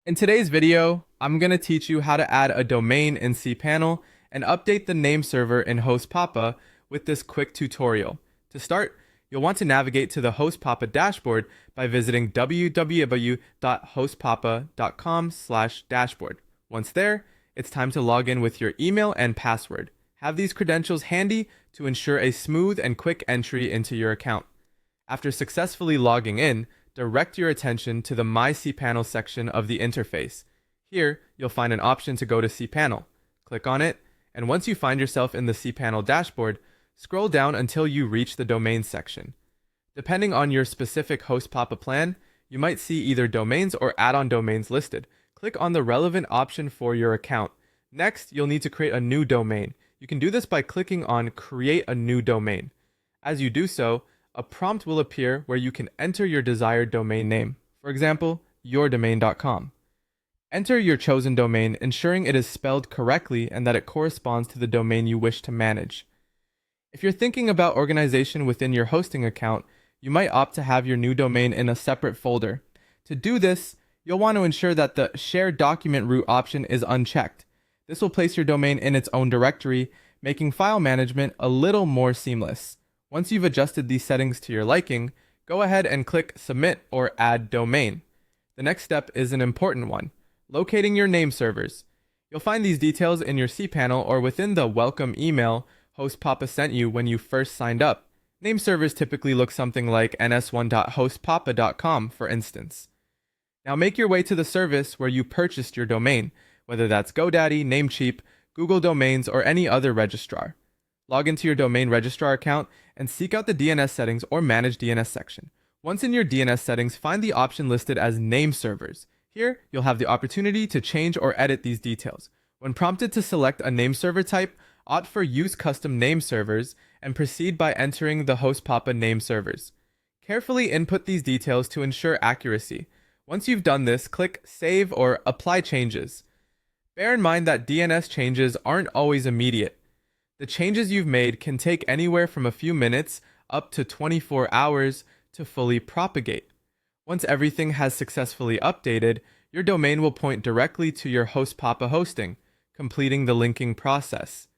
In today's video, I'm going to teach you how to add a domain in cPanel and update the name server in HostPapa with this quick tutorial. To start, you'll want to navigate to the HostPapa dashboard by visiting www.hostpapa.com/dashboard. Once there, it's time to log in with your email and password. Have these credentials handy to ensure a smooth and quick entry into your account. After successfully logging in, direct your attention to the My cPanel section of the interface. Here, you'll find an option to go to cPanel. Click on it, and once you find yourself in the cPanel dashboard, scroll down until you reach the Domains section. Depending on your specific HostPapa plan, you might see either domains or add-on domains listed. Click on the relevant option for your account. Next, you'll need to create a new domain. You can do this by clicking on Create a New Domain. As you do so, a prompt will appear where you can enter your desired domain name, for example, yourdomain.com. Enter your chosen domain, ensuring it is spelled correctly and that it corresponds to the domain you wish to manage. If you're thinking about organization within your hosting account, you might opt to have your new domain in a separate folder. To do this, you'll want to ensure that the Share Document Root option is unchecked. This will place your domain in its own directory, making file management a little more seamless. Once you've adjusted these settings to your liking, go ahead and click Submit or Add Domain. The next step is an important one, locating your name servers. You'll find these details in your cPanel or within the welcome email HostPapa sent you when you first signed up. Name servers typically look something like ns1.hostpapa.com, for instance. Now make your way to the service where you purchased your domain, whether that's GoDaddy, Namecheap, Google Domains, or any other registrar. Log into your domain registrar account and seek out the DNS settings or manage DNS section. Once in your DNS settings, find the option listed as name servers. Here, you'll have the opportunity to change or edit these details. When prompted to select a name server type, opt for Use Custom Name Servers and proceed by entering the HostPapa name servers. Carefully input these details to ensure accuracy. Once you've done this, click Save or Apply Changes. Bear in mind that DNS changes aren't always immediate. The changes you've made can take anywhere from a few minutes up to 24 hours to fully propagate. Once everything has successfully updated, your domain will point directly to your HostPapa hosting, completing the linking process.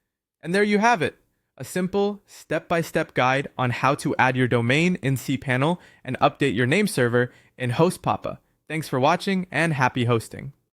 And there you have it, a simple, step-by-step guide on how to add your domain in cPanel and update your name server in HostPapa. Thanks for watching and happy hosting.